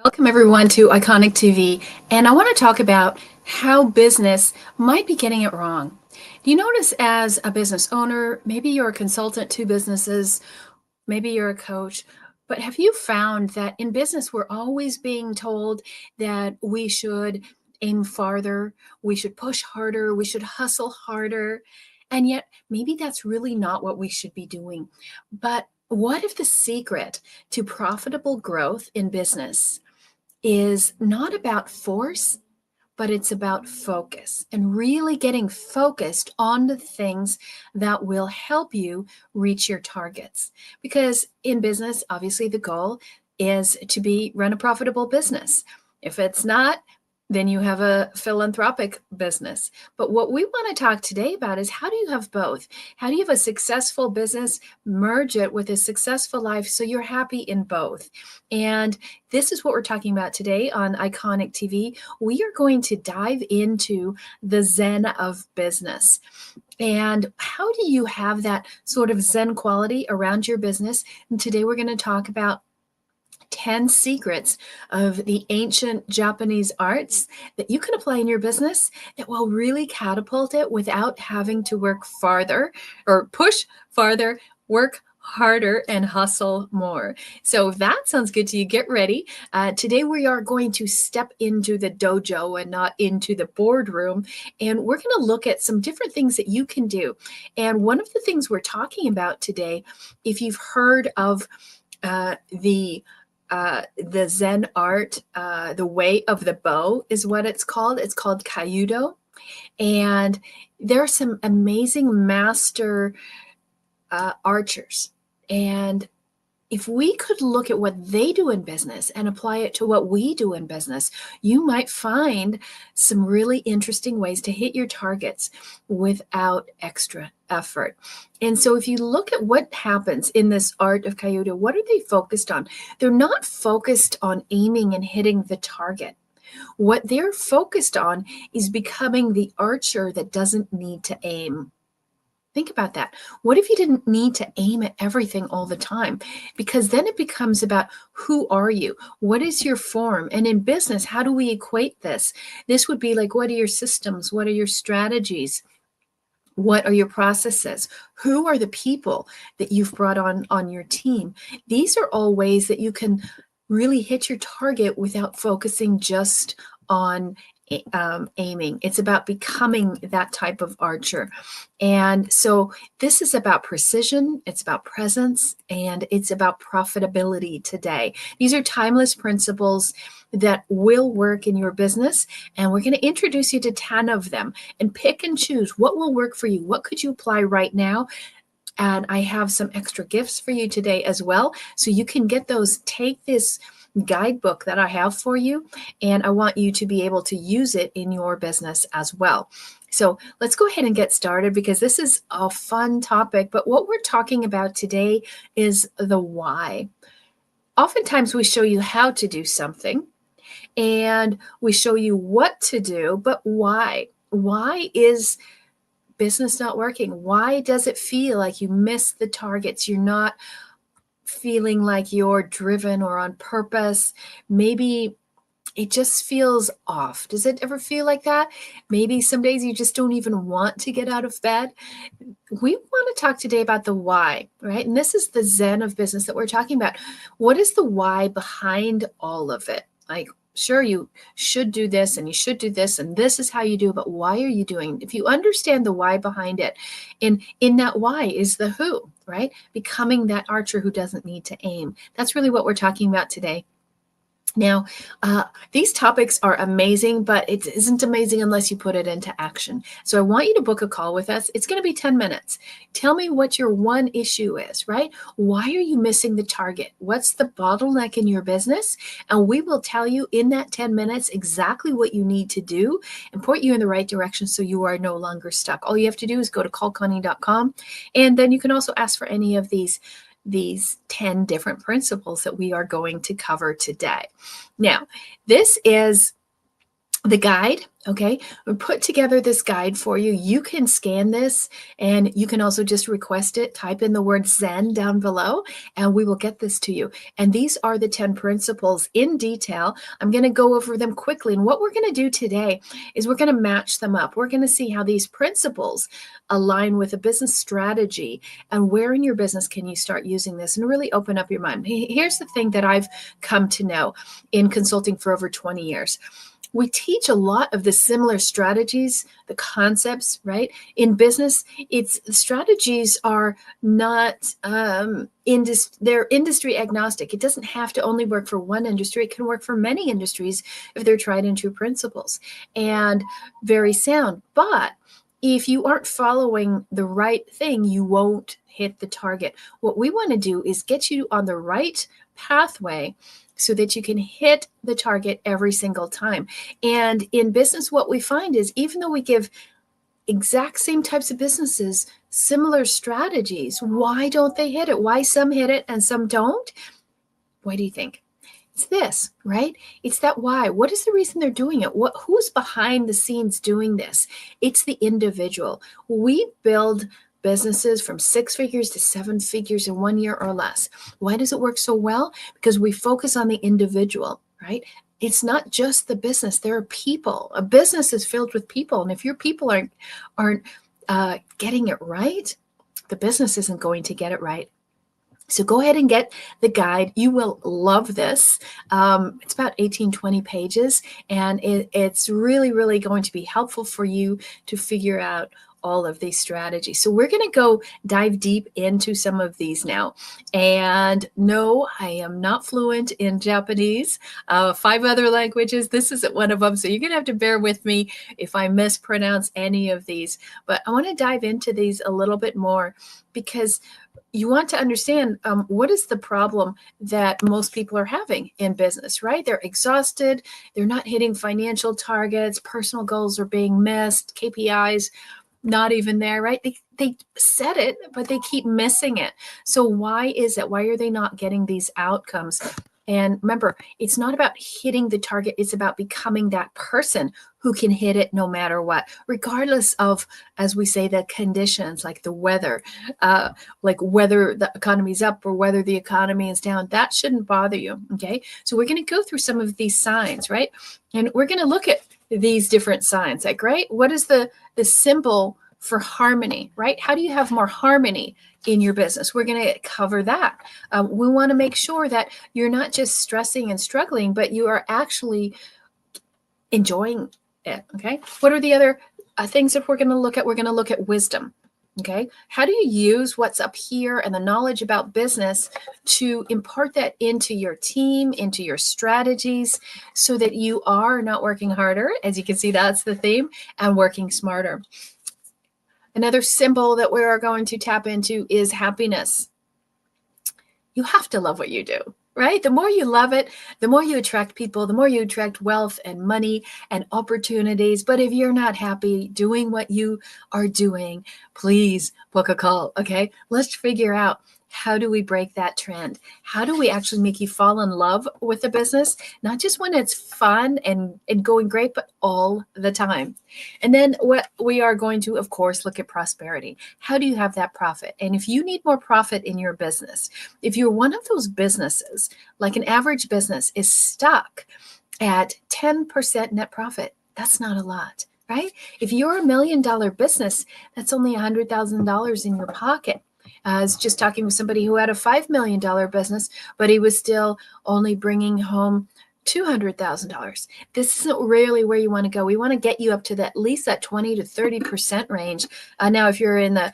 Welcome everyone to Iconic TV, and I want to talk about how business might be getting it wrong. Do you notice as a business owner, maybe you're a consultant to businesses, maybe you're a coach, but have you found that in business we're always being told that we should aim farther, we should push harder, we should hustle harder, and yet maybe that's really not what we should be doing. But what if the secret to profitable growth in business is not about force, but it's about focus and really getting focused on the things that will help you reach your targets? Because in business, obviously, the goal is to run a profitable business. If it's not, then you have a philanthropic business. But what we want to talk today about is how do you have both? How do you have a successful business, merge it with a successful life so you're happy in both? And this is what we're talking about today on Iconic TV. We are going to dive into the Zen of business. And how do you have that sort of Zen quality around your business? And today we're going to talk about 10 secrets of the ancient Japanese arts that you can apply in your business that will really catapult it without having to work farther or push farther, work harder and hustle more. So if that sounds good to you, get ready. Today we are going to step into the dojo and not into the boardroom, and we're going to look at some different things that you can do. And one of the things we're talking about today, if you've heard of the Zen art, the way of the bow is what it's called. It's called Kyudo. And there are some amazing master archers. And if we could look at what they do in business and apply it to what we do in business, you might find some really interesting ways to hit your targets without extra effort. And so if you look at what happens in this art of Kyudo, what are they focused on? They're not focused on aiming and hitting the target. What they're focused on is becoming the archer that doesn't need to aim. Think about that. What if you didn't need to aim at everything all the time? Because then it becomes about who are you? What is your form? And in business, how do we equate this? This would be like, what are your systems? What are your strategies? What are your processes? Who are the people that you've brought on your team? These are all ways that you can really hit your target without focusing just on aiming. It's about becoming that type of archer. And so this is about precision, it's about presence, and it's about profitability today. These are timeless principles that will work in your business, and we're going to introduce you to 10 of them and pick and choose what will work for you. What could you apply right now? And I have some extra gifts for you today as well, so you can get those. Take this guidebook that I have for you, and I want you to be able to use it in your business as well. So let's go ahead and get started, because this is a fun topic. But what we're talking about today is the why. Oftentimes we show you how to do something and we show you what to do, but why? Why is business not working? Why does it feel like you miss the targets? You're not feeling like you're driven or on purpose. Maybe it just feels off. Does it ever feel like that? Maybe some days you just don't even want to get out of bed. We want to talk today about the why, right? And this is the Zen of business that we're talking about. What is the why behind all of it? Like, sure, you should do this and you should do this and this is how you do it, but why are you doing it? If you understand the why behind it, and in that why is the who, right? Becoming that archer who doesn't need to aim. That's really what we're talking about today. Now, these topics are amazing, but it isn't amazing unless you put it into action. So I want you to book a call with us. It's going to be 10 minutes. Tell me what your one issue is, right? Why are you missing the target? What's the bottleneck in your business? And we will tell you in that 10 minutes exactly what you need to do and point you in the right direction so you are no longer stuck. All you have to do is go to callconnie.com, and then you can also ask for any of these 10 different principles that we are going to cover today. Now, this is the guide, okay? We put together this guide for you. You can scan this and you can also just request it. Type in the word Zen down below and we will get this to you. And these are the 10 principles in detail. I'm going to go over them quickly. And what we're going to do today is we're going to match them up. We're going to see how these principles align with a business strategy and where in your business can you start using this and really open up your mind. Here's the thing that I've come to know in consulting for over 20 years. We teach a lot of the similar strategies, the concepts, right? In business, it's strategies are not they're industry agnostic. It doesn't have to only work for one industry. It can work for many industries if they're tried and true principles and very sound. But if you aren't following the right thing, you won't hit the target. What we want to do is get you on the right pathway so that you can hit the target every single time. And in business, what we find is even though we give exact same types of businesses similar strategies, why don't they hit it? Why some hit it and some don't? What do you think? It's this, right? It's that why. What is the reason they're doing it? Who's behind the scenes doing this? It's the individual. We build businesses from 6 figures to 7 figures in 1 year or less. Why does it work so well? Because we focus on the individual, right? It's not just the business. There are people. A business is filled with people. And if your people aren't getting it right, the business isn't going to get it right. So go ahead and get the guide. You will love this. It's about 18, 20 pages, and it's really, really going to be helpful for you to figure out all of these strategies. So we're going to go dive deep into some of these now. And no, I am not fluent in Japanese, 5 other languages. This isn't one of them. So you're going to have to bear with me if I mispronounce any of these. But I want to dive into these a little bit more because you want to understand what is the problem that most people are having in business, right? They're exhausted. They're not hitting financial targets. Personal goals are being missed. KPIs not even there, right? They set it, but they keep missing it. So why is it? Why are they not getting these outcomes? And remember, it's not about hitting the target. It's about becoming that person who can hit it no matter what, regardless of, as we say, the conditions, like the weather, like whether the economy's up or whether the economy is down. That shouldn't bother you, okay? So we're going to go through some of these signs, right? And we're going to look at these different signs, like, right? What is the symbol for harmony, right? How do you have more harmony in your business? We're going to cover that. We want to make sure that you're not just stressing and struggling, but you are actually enjoying it, okay? What are the other things that we're going to look at? We're going to look at wisdom, okay? How do you use what's up here and the knowledge about business to impart that into your team, into your strategies, so that you are not working harder? As you can see, that's the theme, and working smarter. Another symbol that we are going to tap into is happiness. You have to love what you do, right? The more you love it, the more you attract people, the more you attract wealth and money and opportunities. But if you're not happy doing what you are doing, please book a call, okay? Let's figure out, how do we break that trend? How do we actually make you fall in love with the business? Not just when it's fun and going great, but all the time. And then what we are going to, of course, look at prosperity. How do you have that profit? And if you need more profit in your business, if you're one of those businesses, like an average business is stuck at 10% net profit, that's not a lot, right? If you're $1 million business, that's only $100,000 in your pocket. I was just talking with somebody who had a $5 million business, but he was still only bringing home $200,000. This isn't really where you want to go. We want to get you up to at least that 20 to 30% range. Now, if you're in the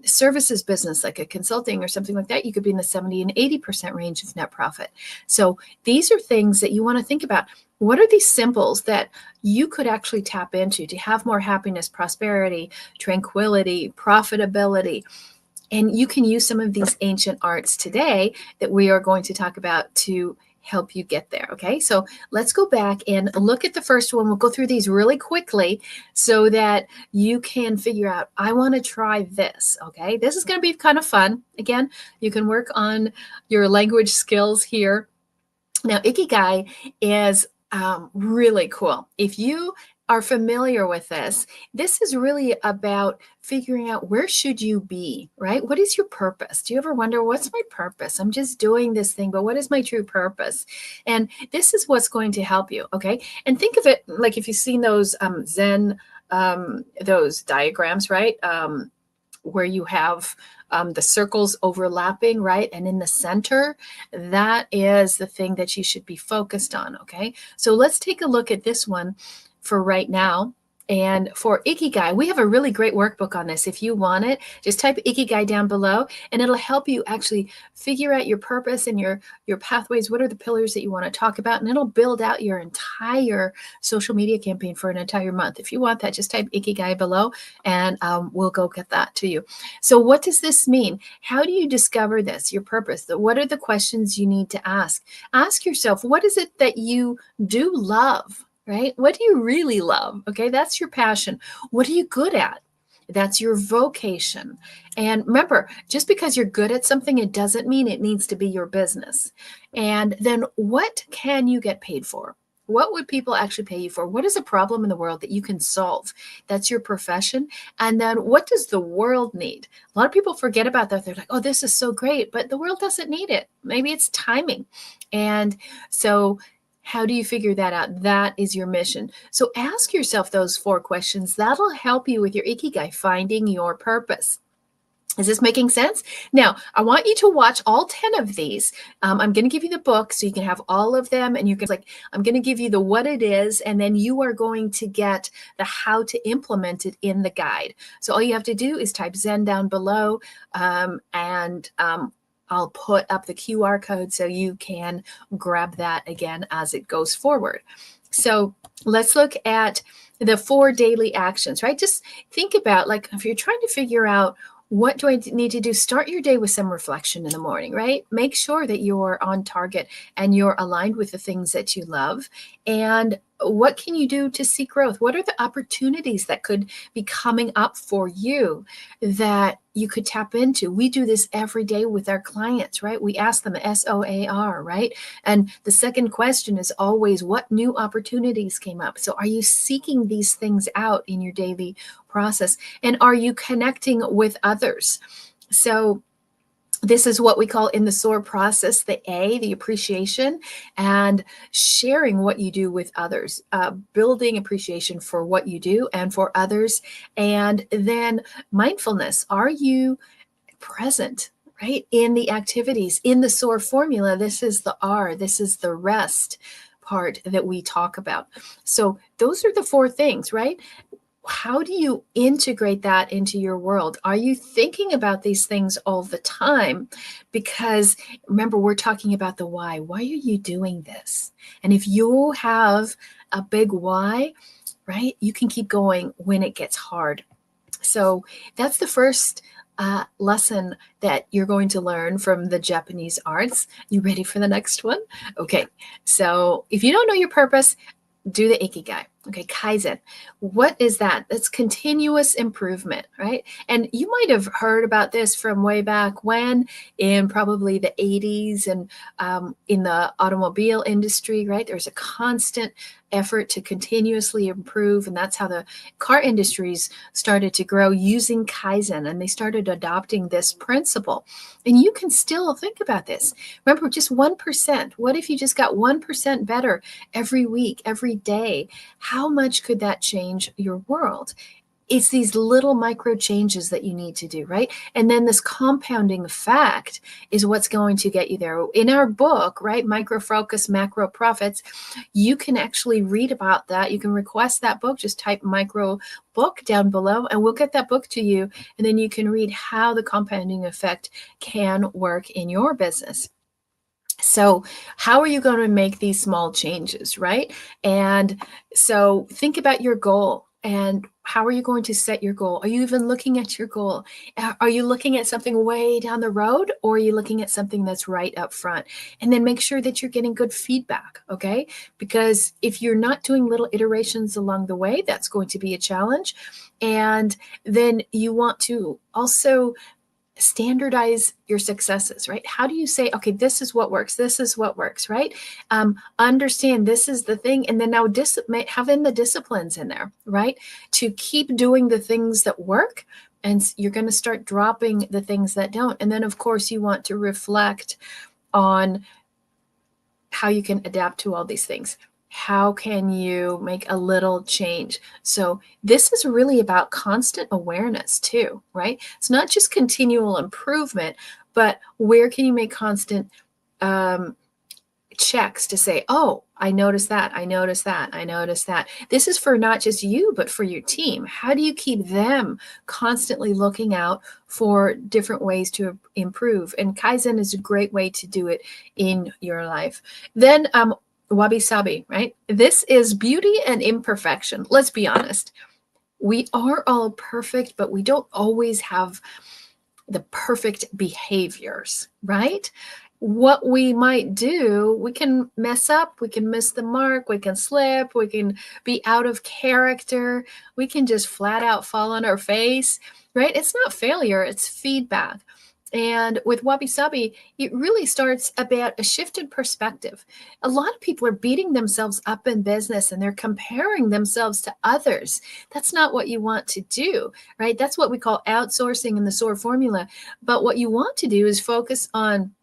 services business, like a consulting or something like that, you could be in the 70 and 80% range of net profit. So these are things that you want to think about. What are these symbols that you could actually tap into to have more happiness, prosperity, tranquility, profitability? And you can use some of these ancient arts today that we are going to talk about to help you get there. Okay, so let's go back and look at the first one. We'll go through these really quickly so that you can figure out, I want to try this. Okay, this is going to be kind of fun. Again, you can work on your language skills here. Now, Ikigai is Really cool. If you are familiar with this, this is really about figuring out where should you be, right? What is your purpose? Do you ever wonder, what's my purpose? I'm just doing this thing, but what is my true purpose? And this is what's going to help you, okay? And think of it like if you've seen those Zen, those diagrams, right? Where you have the circles overlapping, right? And in the center, that is the thing that you should be focused on, okay? So let's take a look at this one for right now. And for Ikigai, we have a really great workbook on this. If you want it, just type Ikigai down below and it'll help you actually figure out your purpose and your pathways. What are the pillars that you want to talk about? And it'll build out your entire social media campaign for an entire month. If you want that, just type Ikigai below and we'll go get that to you. So what does this mean? How do you discover this, your purpose? What are the questions you need to ask? Ask yourself, what is it that you do love? Right? What do you really love? Okay, that's your passion. What are you good at? That's your vocation. And remember, just because you're good at something, it doesn't mean it needs to be your business. And then what can you get paid for? What would people actually pay you for? What is a problem in the world that you can solve? That's your profession. And then what does the world need? A lot of people forget about that. They're like, oh, this is so great, but the world doesn't need it. Maybe it's timing. And so how do you figure that out? That is your mission. So ask yourself those 4 questions. That'll help you with your Ikigai, finding your purpose. Is this making sense? Now, I want you to watch all 10 of these. I'm going to give you the book so you can have all of them. And you can I'm going to give you the what it is, and then you are going to get the how to implement it in the guide. So all you have to do is type Zen down below I'll put up the QR code so you can grab that again as it goes forward. So let's look at the 4 daily actions, right? Just think about, like, if you're trying to figure out what do I need to do, start your day with some reflection in the morning, right? Make sure that you're on target and you're aligned with the things that you love. And what can you do to seek growth? What are the opportunities that could be coming up for you that you could tap into? We do this every day with our clients, right? We ask them SOAR, right? And the second question is always, what new opportunities came up? So are you seeking these things out in your daily process? And are you connecting with others? So this is what we call in the SOAR process, the A, the appreciation, and sharing what you do with others, building appreciation for what you do and for others. And then mindfulness. Are you present, right, in the activities? In the SOAR formula, this is the R, this is the rest part that we talk about. So those are the 4 things, right? How do you integrate that into your world? Are you thinking about these things all the time? Because remember, we're talking about the why. Why are you doing this? And if you have a big why, right, you can keep going when it gets hard. So that's the first lesson that you're going to learn from the Japanese arts. You ready for the next one? Okay. So if you don't know your purpose, do the Ikigai. Okay, Kaizen. What is that? That's continuous improvement, right? And you might have heard about this from way back when, in probably the 80s and in the automobile industry, right? There's a constant effort to continuously improve. And that's how the car industries started to grow, using Kaizen. And they started adopting this principle. And you can still think about this. Remember, just 1%. What if you just got 1% better every week, every day? How much could that change your world? It's these little micro changes that you need to do, right? And then this compounding effect is what's going to get you there. In our book, right, Micro Focus, Macro Profits, you can actually read about that. You can request that book. Just type micro book down below and we'll get that book to you. And then you can read how the compounding effect can work in your business. So how are you going to make these small changes, right? And so think about your goal. And how are you going to set your goal? Are you even looking at your goal? Are you looking at something way down the road, or are you looking at something that's right up front? And then make sure that you're getting good feedback, okay? Because if you're not doing little iterations along the way, that's going to be a challenge. And then you want to also standardize your successes, right? How do you say, okay, this is what works, this is what works, right? Understand this is the thing, and then now have in the disciplines in there, right? To keep doing the things that work, and you're going to start dropping the things that don't. And then, of course, you want to reflect on how you can adapt to all these things. How can you make a little change? So this is really about constant awareness too, right? It's not just continual improvement, but where can you make constant checks to say, oh, I noticed that, I noticed that, I noticed that. This is for not just you, but for your team. How do you keep them constantly looking out for different ways to improve? And Kaizen is a great way to do it in your life. Then wabi sabi, right? This is beauty and imperfection. Let's be honest. We are all perfect, but we don't always have the perfect behaviors, right? What we might do, we can mess up, we can miss the mark, we can slip, we can be out of character, we can just flat out fall on our face, right? It's not failure, it's feedback. And with Wabi Sabi, it really starts about a shifted perspective. A lot of people are beating themselves up in business and they're comparing themselves to others. That's not what you want to do, right? That's what we call outsourcing in the SOAR formula. But what you want to do is focus on,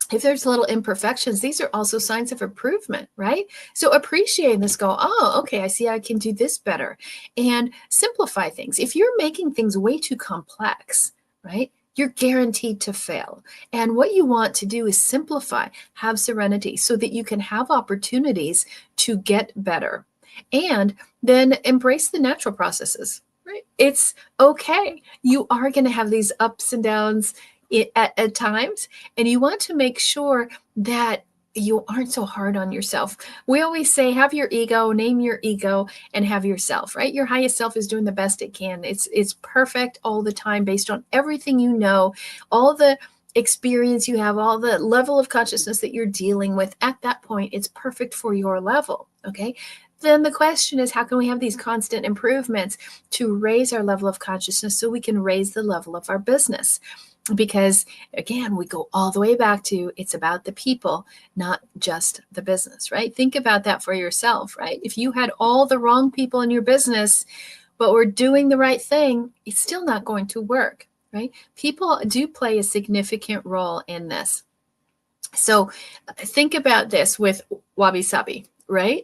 if there's little imperfections, these are also signs of improvement, right? So appreciate this, go, oh, okay, I see I can do this better. And simplify things. If you're making things way too complex, right, you're guaranteed to fail. And what you want to do is simplify, have serenity so that you can have opportunities to get better. And then embrace the natural processes, right? It's okay. You are going to have these ups and downs at times, and you want to make sure that you aren't so hard on yourself. We always say, have your ego, name your ego, and have yourself, right? Your highest self is doing the best it can. It's perfect all the time based on everything you know, all the experience you have, all the level of consciousness that you're dealing with at that point. It's perfect for your level, okay? Then the question is, how can we have these constant improvements to raise our level of consciousness so we can raise the level of our business? Because again, we go all the way back to, it's about the people, not just the business, right? Think about that for yourself, right? If you had all the wrong people in your business, but we're doing the right thing, it's still not going to work, right? People do play a significant role in this. So think about this with wabi sabi, right?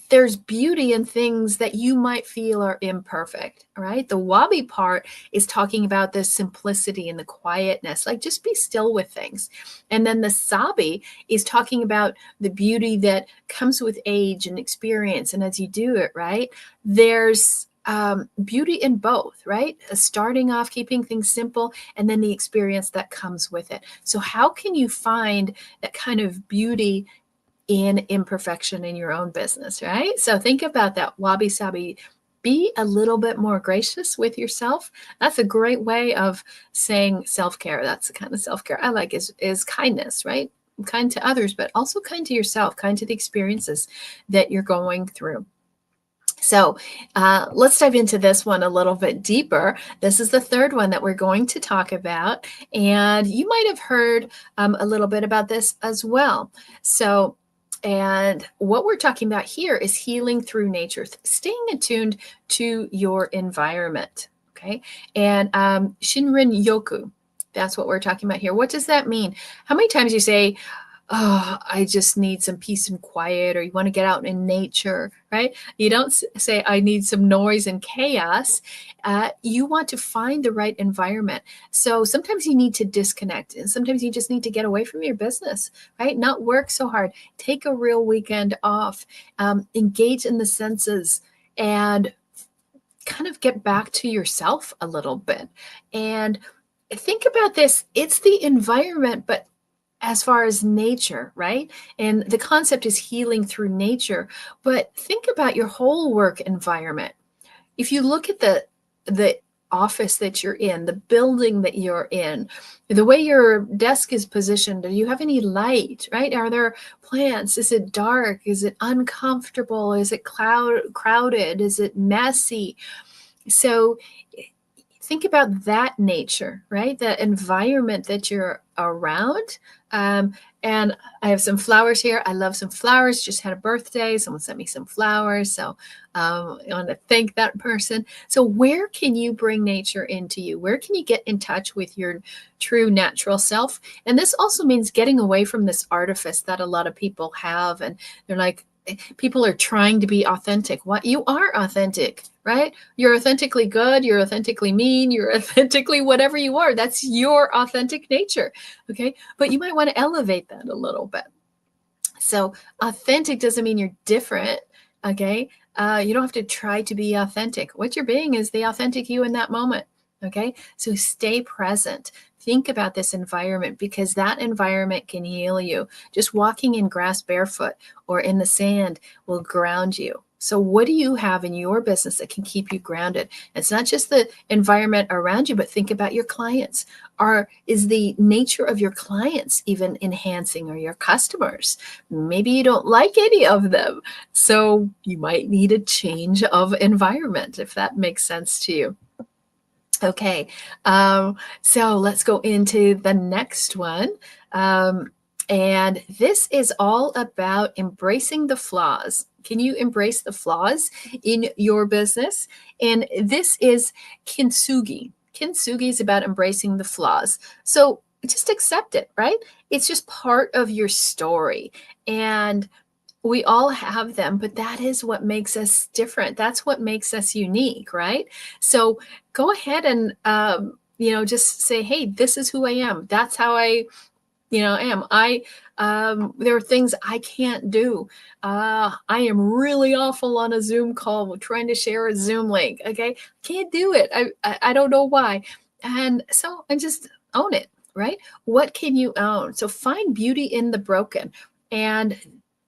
There's beauty in things that you might feel are imperfect, right? The wabi part is talking about the simplicity and the quietness, like just be still with things. And then the sabi is talking about the beauty that comes with age and experience. And as you do it, right, there's beauty in both, right? Starting off, keeping things simple, and then the experience that comes with it. So how can you find that kind of beauty in imperfection in your own business, right? So think about that wabi sabi. Be a little bit more gracious with yourself. That's a great way of saying self-care. That's the kind of self-care I like, is kindness, right? Kind to others, but also kind to yourself, kind to the experiences that you're going through. So let's dive into this one a little bit deeper. This is the third one that we're going to talk about. And you might have heard a little bit about this as well. So, and what we're talking about here is healing through nature, staying attuned to your environment, okay? And Shinrin Yoku, that's what we're talking about here. What does that mean? How many times you say, oh, I just need some peace and quiet, or you want to get out in nature, right? You don't say, I need some noise and chaos. You want to find the right environment. So sometimes you need to disconnect, and sometimes you just need to get away from your business, right? Not work so hard. Take a real weekend off, engage in the senses, and kind of get back to yourself a little bit. And think about this. It's the environment, but as far as nature, right? And the concept is healing through nature. But think about your whole work environment. If you look at the office that you're in, the building that you're in, the way your desk is positioned, do you have any light, right? Are there plants? Is it dark? Is it uncomfortable? Is it crowded? Is it messy? So think about that nature, right? The environment that you're around. And I have some flowers here. I love some flowers. Just had a birthday. Someone sent me some flowers. So I want to thank that person. So where can you bring nature into you? Where can you get in touch with your true natural self? And this also means getting away from this artifice that a lot of people have. And they're like, people are trying to be authentic. What? You are authentic, right? You're authentically good. You're authentically mean. You're authentically whatever you are. That's your authentic nature. Okay. But you might want to elevate that a little bit. So authentic doesn't mean you're different. Okay. You don't have to try to be authentic. What you're being is the authentic you in that moment. Okay. So stay present. Think about this environment, because that environment can heal you. Just walking in grass barefoot or in the sand will ground you. So what do you have in your business that can keep you grounded? It's not just the environment around you, but think about your clients. Is the nature of your clients even enhancing, or your customers? Maybe you don't like any of them. So you might need a change of environment, if that makes sense to you. Okay, so let's go into the next one. And this is all about embracing the flaws. Can you embrace the flaws in your business? And this is kintsugi. Kintsugi is about embracing the flaws. So just accept it, right? It's just part of your story. And we all have them, but that is what makes us different. That's what makes us unique, right? So go ahead and, just say, hey, this is who I am. That's how I, am. There are things I can't do. I am really awful on a Zoom call trying to share a Zoom link. Okay. Can't do it. I don't know why. And so I just own it, right? What can you own? So find beauty in the broken. And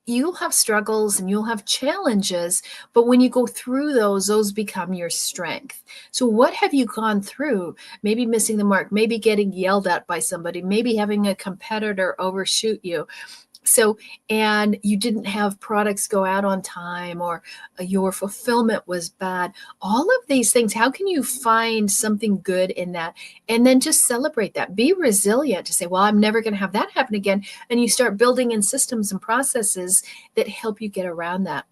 you'll have struggles and you'll have challenges, but when you go through those become your strength. So what have you gone through? Maybe missing the mark, maybe getting yelled at by somebody, maybe having a competitor overshoot you. So, and you didn't have products go out on time, or your fulfillment was bad. All of these things, how can you find something good in that? And then just celebrate that. Be resilient to say, well, I'm never going to have that happen again. And you start building in systems and processes that help you get around that.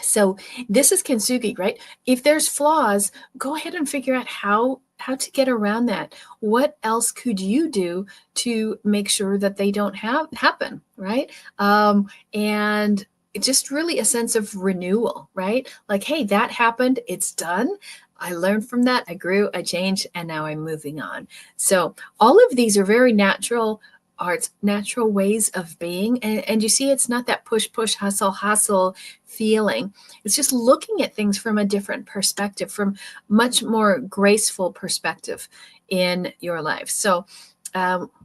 So this is kintsugi, right? If there's flaws, go ahead and figure out how to get around that. What else could you do to make sure that they don't happen, right? And just really a sense of renewal, right? Like, hey, that happened. It's done. I learned from that. I grew, I changed, and now I'm moving on. So all of these are very natural arts, natural ways of being. And you see, it's not that push, hustle feeling. It's just looking at things from a different perspective, from much more graceful perspective in your life. So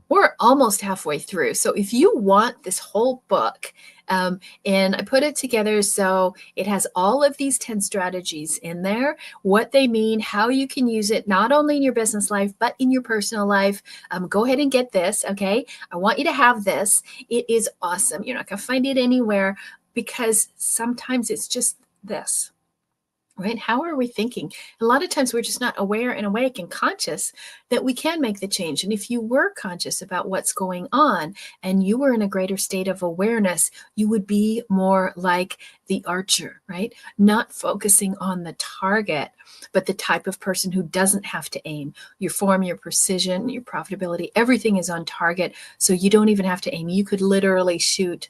we're almost halfway through. So if you want this whole book, and I put it together so it has all of these 10 strategies in there, what they mean, how you can use it, not only in your business life, but in your personal life. Go ahead and get this, okay? I want you to have this. It is awesome. You're not going to find it anywhere, because sometimes it's just this. Right? How are we thinking? A lot of times we're just not aware and awake and conscious that we can make the change. And if you were conscious about what's going on and you were in a greater state of awareness, you would be more like the archer, right? Not focusing on the target, but the type of person who doesn't have to aim. Your form, your precision, your profitability, everything is on target. So you don't even have to aim. You could literally shoot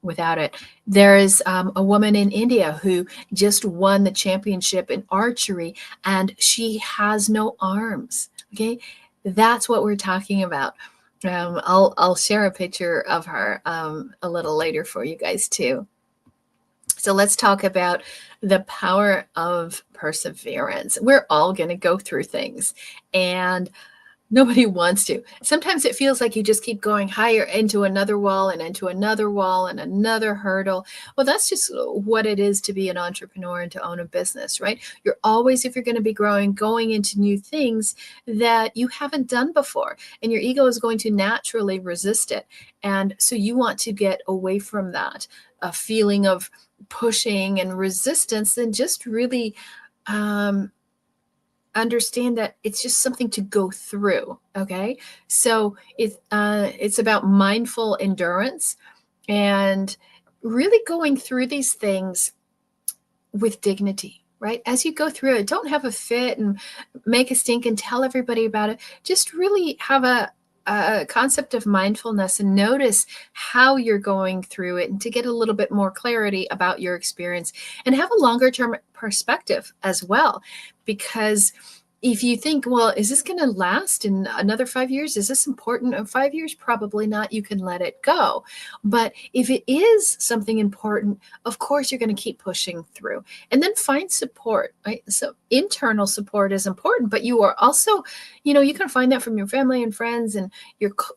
without it. There's a woman in India who just won the championship in archery, and she has no arms. Okay, that's what we're talking about. I'll share a picture of her a little later for you guys too. So let's talk about the power of perseverance. We're all going to go through things, and nobody wants to. Sometimes it feels like you just keep going higher into another wall and into another wall and another hurdle. Well, that's just what it is to be an entrepreneur and to own a business, right? You're always, if you're going to be growing, going into new things that you haven't done before, and your ego is going to naturally resist it. And so you want to get away from that, a feeling of pushing and resistance, and just really understand that it's just something to go through. Okay. So it's about mindful endurance and really going through these things with dignity, right? As you go through it, don't have a fit and make a stink and tell everybody about it. Just really have a concept of mindfulness and notice how you're going through it and to get a little bit more clarity about your experience and have a longer term perspective as well. Because if you think, well, is this going to last in another 5 years? Is this important? In 5 years, probably not. You can let it go. But if it is something important, of course, you're going to keep pushing through and then find support, right? So internal support is important, but you are also, you can find that from your family and friends and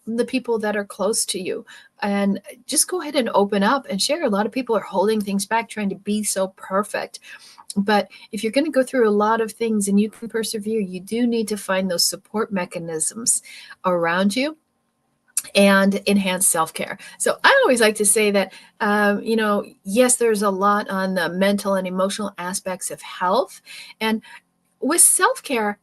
the people that are close to you. And just go ahead and open up and share. A lot of people are holding things back, trying to be so perfect. But if you're going to go through a lot of things and you can persevere, you do need to find those support mechanisms around you and enhance self-care. So I always like to say that, yes, there's a lot on the mental and emotional aspects of health. And with self-care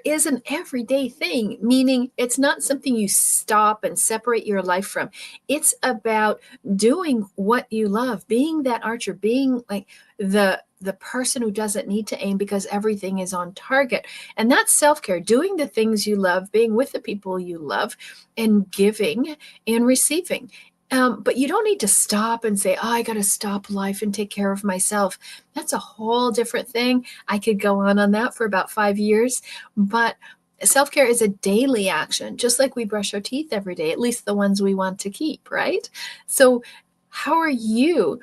is an everyday thing, meaning it's not something you stop and separate your life from. It's about doing what you love, being that archer, being like the person who doesn't need to aim because everything is on target. And that's self-care, doing the things you love, being with the people you love, and giving and receiving. But you don't need to stop and say, oh, I got to stop life and take care of myself. That's a whole different thing. I could go on that for about 5 years. But self-care is a daily action, just like we brush our teeth every day, at least the ones we want to keep, right? So how are you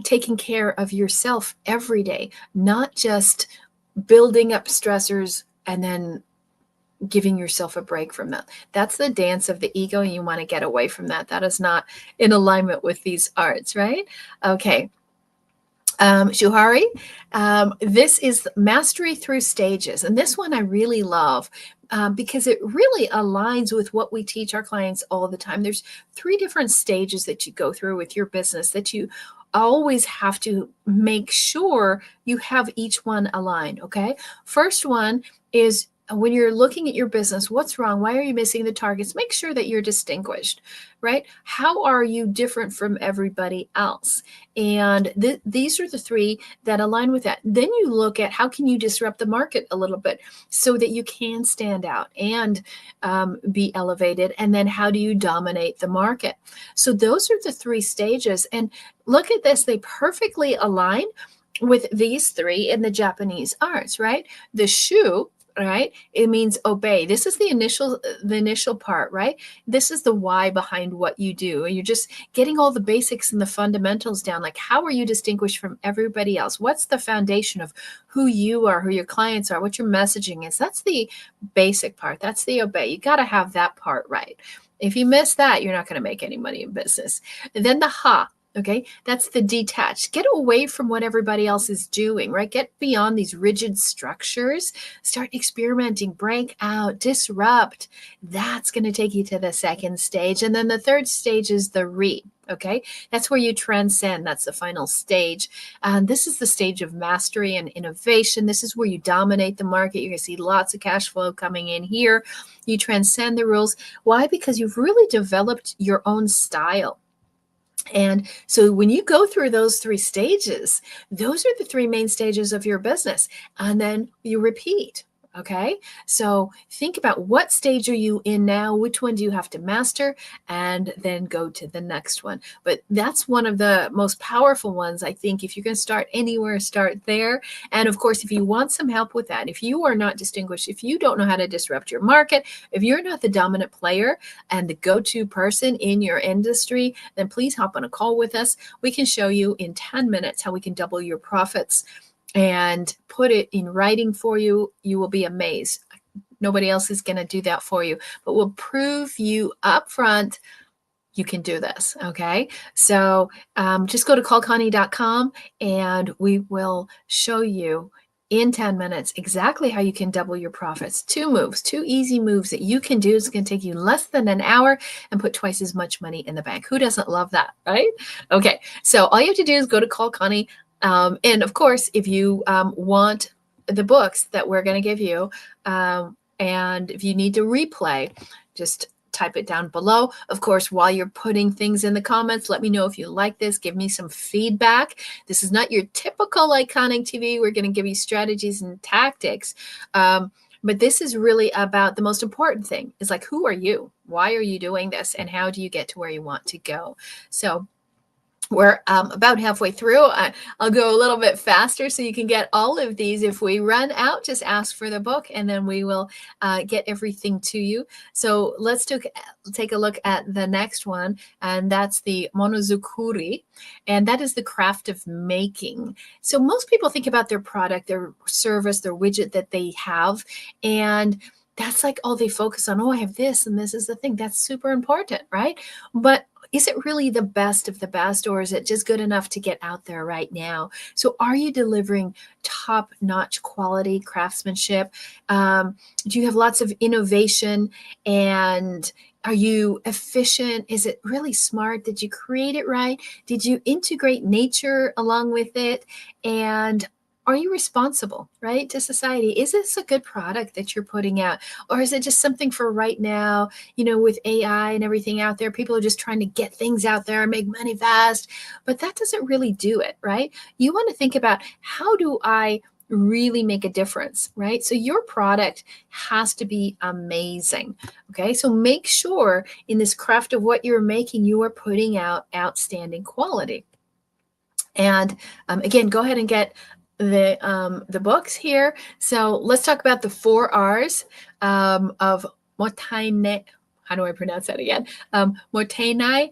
taking care of yourself every day, not just building up stressors and then giving yourself a break from that? That's the dance of the ego, and you want to get away from that. That is not in alignment with these arts, right? Okay. Shuhari, this is Mastery Through Stages. And this one I really love because it really aligns with what we teach our clients all the time. There's 3 different stages that you go through with your business that you always have to make sure you have each one aligned, okay? First one is when you're looking at your business, what's wrong? Why are you missing the targets? Make sure that you're distinguished, right? How are you different from everybody else? And these are the 3 that align with that. Then you look at how can you disrupt the market a little bit so that you can stand out and be elevated. And then how do you dominate the market? So those are the 3 stages. And look at this, they perfectly align with these 3 in the Japanese arts, right? The shu, right? It means obey. This is the initial part, right? This is the why behind what you do. And you're just getting all the basics and the fundamentals down. Like, how are you distinguished from everybody else? What's the foundation of who you are, who your clients are, what your messaging is? That's the basic part. That's the obey. You got to have that part right. If you miss that, you're not going to make any money in business. And then the ha. Okay, that's the detached. Get away from what everybody else is doing, right? Get beyond these rigid structures. Start experimenting, break out, disrupt. That's going to take you to the second stage. And then the third stage is the re. Okay, that's where you transcend. That's the final stage. And this is the stage of mastery and innovation. This is where you dominate the market. You're going to see lots of cash flow coming in here. You transcend the rules. Why? Because you've really developed your own style. And so when you go through those 3 stages, those are the 3 main stages of your business. And then you repeat. Okay. So think about what stage are you in now? Which one do you have to master? And then go to the next one. But that's one of the most powerful ones. I think if you're going to start anywhere, start there. And of course, if you want some help with that, if you are not distinguished, if you don't know how to disrupt your market, if you're not the dominant player and the go-to person in your industry, then please hop on a call with us. We can show you in 10 minutes how we can double your profits and put it in writing for you. You will be amazed. Nobody else is going to do that for you, but we'll prove you up front you can do this. Okay. So just go to callconnie.com and we will show you in 10 minutes exactly how you can double your profits. 2 moves, 2 easy moves that you can do. It's going to take you less than an hour and put twice as much money in the bank. Who doesn't love that, right? Okay. So all you have to do is go to Call Connie. And of course, if you want the books that we're going to give you. And if you need to replay, just type it down below. Of course, while you're putting things in the comments, let me know if you like this. Give me some feedback. This is not your typical Iconic TV. We're going to give you strategies and tactics. But this is really about the most important thing is like, who are you? Why are you doing this? And how do you get to where you want to go? So we're about halfway through. I'll go a little bit faster so you can get all of these. If we run out, just ask for the book and then we will get everything to you. So let's take a look at the next one, and that's the monozukuri, and that is the craft of making. So most people think about their product, their service, their widget that they have, and that's like all they focus on. Oh, I have this and this is the thing. That's super important, right? But is it really the best of the best, or is it just good enough to get out there right now? So are you delivering top-notch quality craftsmanship? Do you have lots of innovation, and are you efficient? Is it really smart? Did you create it right? Did you integrate nature along with it? And are you responsible, right, to society? Is this a good product that you're putting out? Or is it just something for right now? You know, with AI and everything out there, people are just trying to get things out there and make money fast, but that doesn't really do it, right? You want to think about, how do I really make a difference, right? So your product has to be amazing, okay? So make sure in this craft of what you're making, you are putting out outstanding quality. And again, go ahead and get the books here. So let's talk about the 4 R's of motaine. How do I pronounce that again? Motainai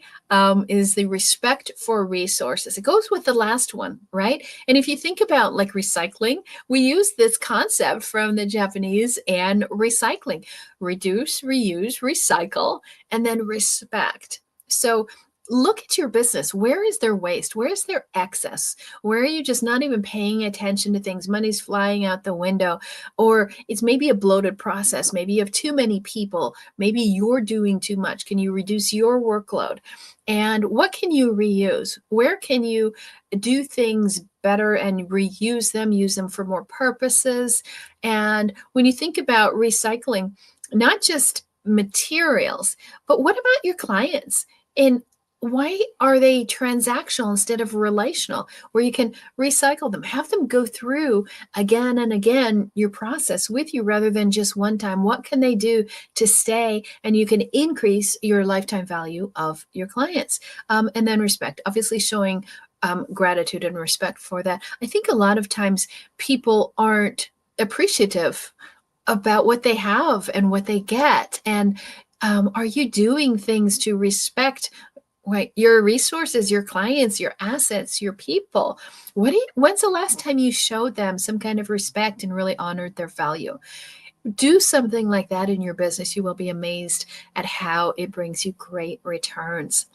is the respect for resources. It goes with the last one, right? And if you think about like recycling, we use this concept from the Japanese and recycling: reduce, reuse, recycle, and then respect. So look at your business. Where is there waste? Where is there excess? Where are you just not even paying attention to things? Money's flying out the window, or it's maybe a bloated process. Maybe you have too many people. Maybe you're doing too much. Can you reduce your workload? And what can you reuse? Where can you do things better and reuse them, use them for more purposes? And when you think about recycling, not just materials, but what about your clients? And why are they transactional instead of relational, where you can recycle them, have them go through again and again your process with you rather than just one time? What can they do to stay, and you can increase your lifetime value of your clients? And then respect, obviously showing gratitude and respect for that. I think a lot of times people aren't appreciative about what they have and what they get. And are you doing things to respect your resources, your clients, your assets, your people? When's the last time you showed them some kind of respect and really honored their value? Do something like that in your business. You will be amazed at how it brings you great returns.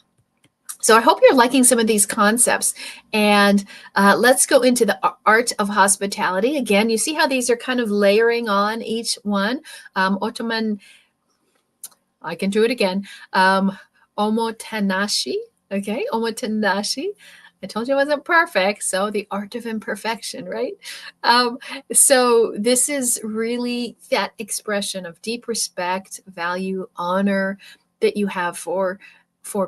So I hope you're liking some of these concepts, and let's go into the art of hospitality. Again, you see how these are kind of layering on each one. Ottoman, I can do it again. Omotenashi, okay, omotenashi. I told you I wasn't perfect, so the art of imperfection, right? So this is really that expression of deep respect, value, honor that you have for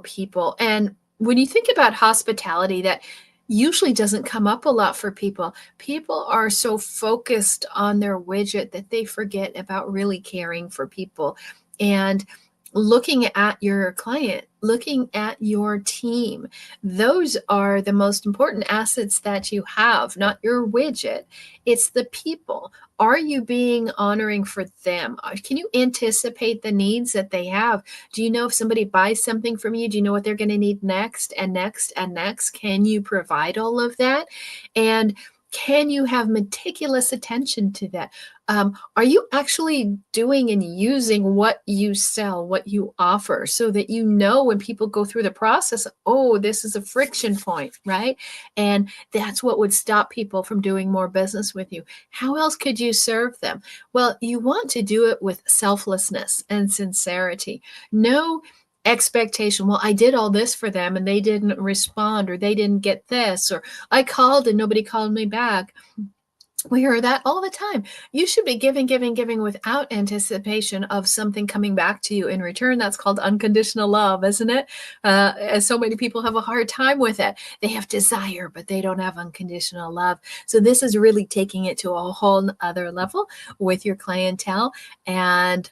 people. And when you think about hospitality, that usually doesn't come up a lot for people. People are so focused on their widget that they forget about really caring for people and looking at your client, looking at your team. Those are the most important assets that you have, not your widget. It's the people. Are you being honoring for them? Can you anticipate the needs that they have? Do you know if somebody buys something from you, do you know what they're going to need next and next and next? Can you provide all of that? And can you have meticulous attention to that? Are you actually doing and using what you sell, what you offer, so that you know when people go through the process, oh, this is a friction point, right? And that's what would stop people from doing more business with you. How else could you serve them? Well, you want to do it with selflessness and sincerity. No expectation. Well, I did all this for them and they didn't respond, or they didn't get this, or I called and nobody called me back. We hear that all the time. You should be giving, giving, giving without anticipation of something coming back to you in return. That's called unconditional love, isn't it? As so many people have a hard time with it. They have desire, but they don't have unconditional love. So this is really taking it to a whole other level with your clientele. And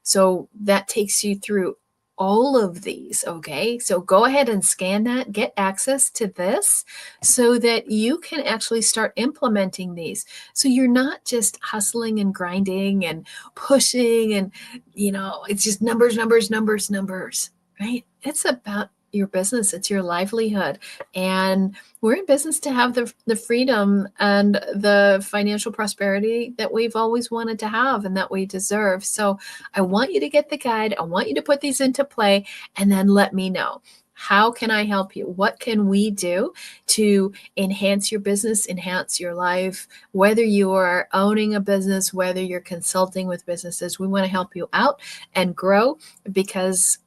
so that takes you through all of these. Okay. So go ahead and scan that, get access to this so that you can actually start implementing these. So you're not just hustling and grinding and pushing and, it's just numbers, numbers, numbers, numbers, right? It's about your business. It's your livelihood. And we're in business to have the freedom and the financial prosperity that we've always wanted to have and that we deserve. So I want you to get the guide. I want you to put these into play and then let me know. How can I help you? What can we do to enhance your business, enhance your life? Whether you are owning a business, whether you're consulting with businesses, we want to help you out and grow because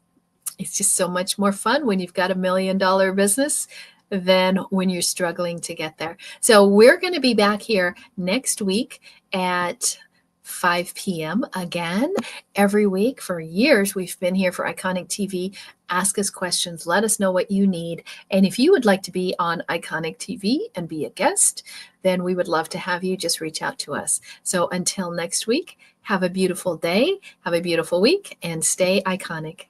it's just so much more fun when you've got $1 million business than when you're struggling to get there. So we're going to be back here next week at 5 p.m. again. Every week for years, we've been here for Iconic TV. Ask us questions. Let us know what you need. And if you would like to be on Iconic TV and be a guest, then we would love to have you. Just reach out to us. So until next week, have a beautiful day, have a beautiful week, and stay iconic.